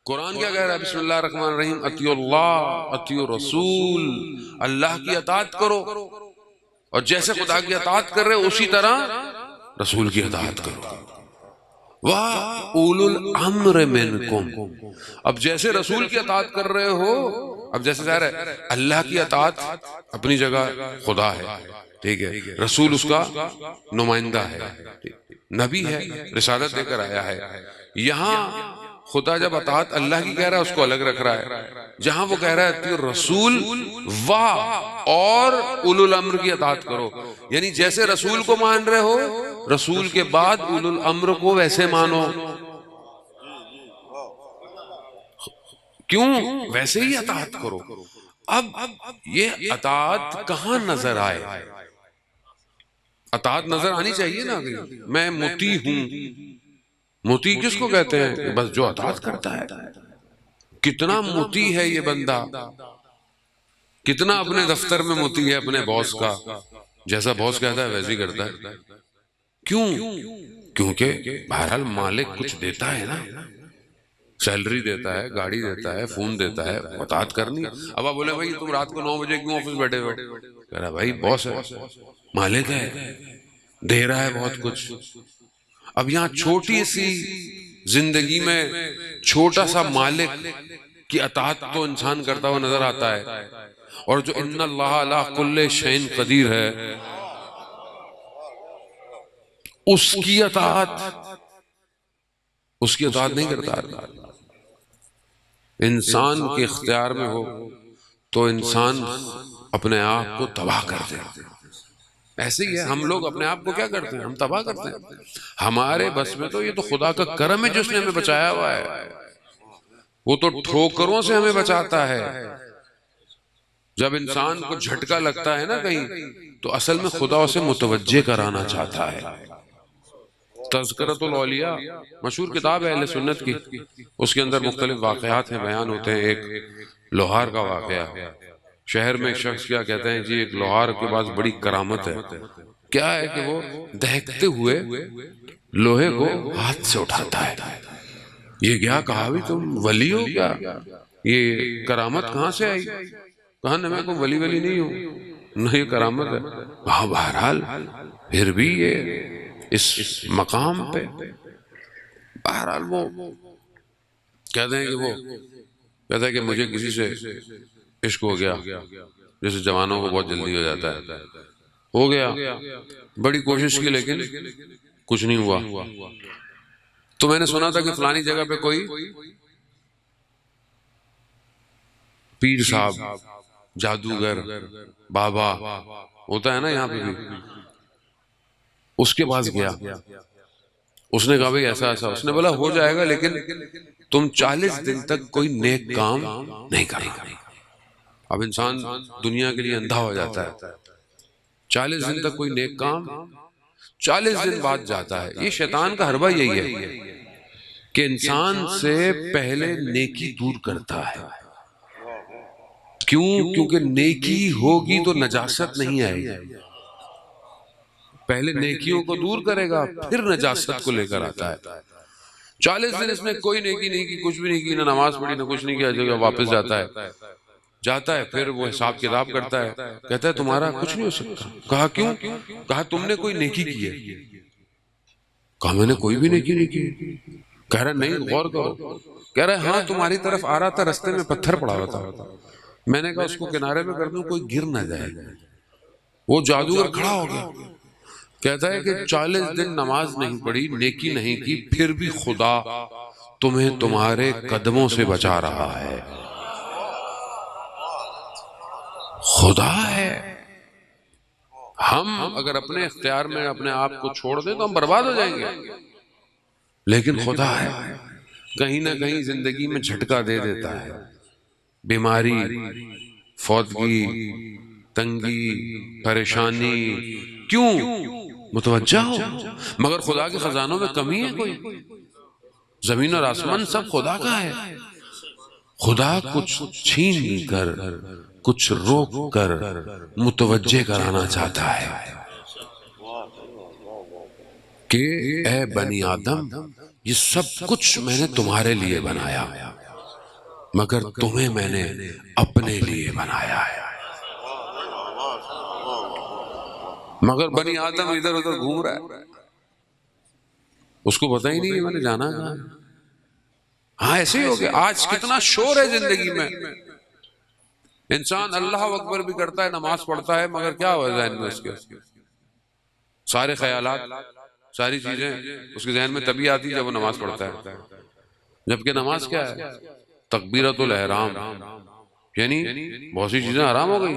قرآن کیا کہہ رہا ہے؟ بسم اللہ الرحمن الرحیم، اطیعوا اللہ اطیعوا الرسول، اللہ کی اطاعت کرو، اور جیسے خدا کی اطاعت کر رہے ہو اسی طرح رسول کی اطاعت کرو۔ وَأُولُو الْأَمْرِ مِنْكُمْ، اب جیسے رسول کی اطاعت کر رہے ہو، اب جیسے ظاہر ہے اللہ کی اطاعت اپنی جگہ خدا ہے، ٹھیک ہے، رسول اس کا نمائندہ ہے، نبی ہے، رسالت دے کر آیا ہے۔ یہاں خدا جب اطاعت اللہ کی کہہ رہا ہے اس کو الگ رکھ رہا ہے، جہاں وہ کہہ رہا ہے اطیعوا الرسول اور اولو الامر کی اطاعت کرو، یعنی جیسے رسول کو مان رہے ہو رسول کے بعد اولو الامر کو ویسے مانو۔ کیوں؟ ویسے ہی اطاعت کرو۔ اب یہ اطاعت کہاں نظر آئے؟ اطاعت نظر آنی چاہیے نا، میں مطیع ہوں۔ مطیع کس کو کہتے ہیں؟ بس جو اطاعت کرتا ہے۔ کتنا مطیع ہے یہ بندہ، کتنا اپنے دفتر میں مطیع ہے اپنے باس کا، جیسا باس کہتا ہے ویسے ہی کرتا ہے۔ کیوں؟ کیونکہ بہرحال مالک کچھ دیتا ہے نا، سیلری دیتا ہے، گاڑی دیتا ہے، فون دیتا ہے، اطاعت کرنی۔ اب آپ بولے بھائی تم رات کو 9 بجے کیوں آفس بیٹھے ہو؟ کہہ رہا بھائی باس ہے، مالک ہے، دے رہا ہے بہت کچھ۔ اب یہاں چھوٹی سی زندگی میں چھوٹا سا مالک کی اطاعت تو انسان کرتا ہوا نظر آتا ہے، اور جو ان اللہ علی کل شیء قدیر ہے اس کی اطاعت نہیں کرتا۔ انسان کے اختیار میں ہو تو انسان اپنے آپ کو تباہ کر دے۔ ایسے ہی ہے، ہم لوگ اپنے آپ کو کیا کرتے ہیں؟ ہم تباہ کرتے ہیں۔ ہمارے بس میں تو یہ تو خدا کا کرم ہے جس نے ہمیں بچایا ہوا ہے، وہ تو ٹھوکروں سے ہمیں بچاتا ہے۔ جب انسان کو جھٹکا لگتا ہے نا کہیں، تو اصل میں خدا اسے متوجہ کرانا چاہتا ہے۔ تذکرۃ الاولیاء مشہور کتاب ہے اہل سنت کی، اس کے اندر مختلف واقعات ہیں، بیان ہوتے ہیں۔ ایک لوہار کا واقعہ، شہر میں ایک شخص کیا کہتے ہیں جی ایک لوہار کے پاس بڑی کرامت ہے۔ کیا ہے کہ وہ دہکتے ہوئے لوہے کو ہاتھ سے اٹھاتا ہے۔ یہ کیا کہا بھی تم ولی ہو کیا؟ یہ کرامت کہاں سے آئی؟ کہا نہ میں کوئی ولی نہیں ہوں، نہ یہ کرامت ہے۔ بہرحال پھر بھی یہ اس مقام پہ، بہرحال وہ کہتے ہیں کہ مجھے کسی سے عشق ہو گیا، جیسے جوانوں کو بہت جلدی ہو جاتا ہے، ہو گیا، بڑی کوشش کی لیکن کچھ نہیں ہوا۔ تو میں نے سنا تھا کہ فلانی جگہ پہ کوئی پیر صاحب، جادوگر، بابا ہوتا ہے نا یہاں پہ بھی، اس کے پاس گیا۔ اس نے کہا بھئی ایسا ایسا، اس نے بولا ہو جائے گا لیکن تم 40 دن تک کوئی نیک کام نہیں کرنا۔ اب انسان دنیا کے لیے اندھا ہو جاتا ہے، 40 دن تک کوئی نیک کام، 40 دن بعد جاتا ہے۔ یہ شیطان کا حربہ یہی ہے کہ انسان سے پہلے نیکی دور کرتا ہے۔ کیوں؟ کیونکہ نیکی ہوگی تو نجاست نہیں آئے گی، پہلے نیکیوں کو دور کرے گا پھر نجاست کو لے کر آتا ہے۔ 40 دن اس نے کوئی نیکی نہیں کی، کچھ بھی نہیں کی، نہ نماز پڑھی نہ کچھ نہیں کیا، جگہ واپس جاتا ہے، پھر وہ حساب کتاب کرتا ہے، کہتا ہے تمہارا کچھ نہیں ہو سکتا۔ کہا کیوں؟ کہا تم نے کوئی نیکی کی ہے؟ کہا میں نے کوئی بھی نیکی نہیں کی۔ کہہ رہا نہیں غور کرو۔ کہہ رہا ہاں تمہاری طرف آ رہا تھا، رستے میں پتھر پڑا ہوا تھا، میں نے کہا اس کو کنارے میں کر دوں کوئی گر نہ جائے۔ وہ جادوگر کھڑا ہو گیا، کہتا ہے کہ 40 دن نماز نہیں پڑھی، نیکی نہیں کی، پھر بھی خدا تمہیں تمہارے قدموں سے بچا رہا ہے۔ خدا ہے۔ ہم اگر اپنے اختیار میں اپنے آپ کو چھوڑ دیں تو ہم برباد ہو جائیں گے، لیکن خدا ہے، کہیں نہ کہیں زندگی میں جھٹکا دے دیتا ہے، بیماری، فوتگی، تنگی، پریشانی۔ کیوں؟ متوجہ ہو۔ مگر خدا کے خزانوں میں کمی ہے کوئی؟ زمین اور آسمان سب خدا کا ہے۔ خدا کچھ چھین کر، کچھ روک کر متوجہ کرانا چاہتا ہے کہ اے بنی آدم، یہ سب کچھ میں نے تمہارے لیے بنایا، مگر تمہیں میں نے اپنے لیے بنایا ہے. مگر بنی آدم ادھر ادھر گھوم رہا ہے، اس کو پتہ ہی نہیں ہے میں نے جانا کہاں ہے. ہاں ایسے ہی ہو گیا. آج کتنا شور ہے زندگی میں. انسان اللہ اکبر بھی کرتا ہے، نماز پڑھتا ہے، مگر کیا ہوا ذہن میں اس کے؟ سارے خیالات، ساری چیزیں اس کے ذہن میں تبھی آتی جب وہ نماز پڑھتا ہے. جبکہ نماز کیا ہے؟ تکبیرۃ الاحرام، یعنی بہت سی چیزیں حرام ہو گئی.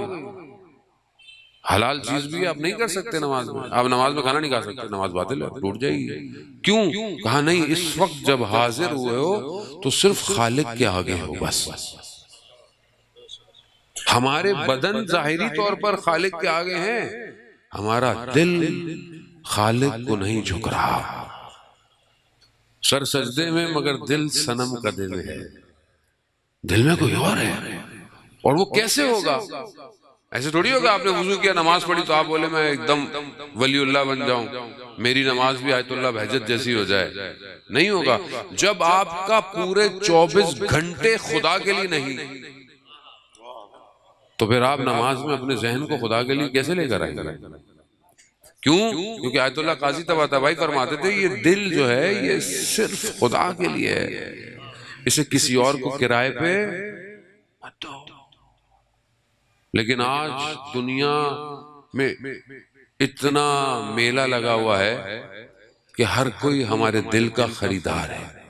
حلال چیز بھی آپ نہیں کر سکتے نماز میں. آپ نماز میں کھانا نہیں کھا سکتے، نماز باطل ہے، ٹوٹ جائے گی. کیوں؟ کہا نہیں، اس وقت جب حاضر ہوئے ہو تو صرف خالق کے آگے ہو بس. ہمارے بدن ظاہری طور پر خالق کے آگے ہیں، ہمارا دل خالق کو نہیں جھک رہا. سر سجدے میں مگر دل صنم کا دل ہے، دل میں کوئی اور ہے. اور وہ کیسے ہوگا؟ ایسے تھوڑی ہوگا آپ نے وضو کیا، نماز پڑھی تو آپ بولے میں ایک دم ولی اللہ بن جاؤں، میری نماز بھی آیت اللہ بہجت جیسی ہو جائے. نہیں ہوگا. جب آپ کا پورے 24 گھنٹے خدا کے لیے نہیں تو پھر آپ نماز میں اپنے ذہن کو خدا کے لیے کیسے لے کر آئیں گے؟ کیوں؟ کیونکہ آیت اللہ قاضی طباطبائی فرماتے تھے یہ دل جو ہے یہ صرف خدا کے لیے ہے، اسے کسی اور کو کرائے پہ مت دو. لیکن آج دنیا میں اتنا میلہ لگا ہوا ہے کہ ہر کوئی ہمارے دل کا خریدار ہے.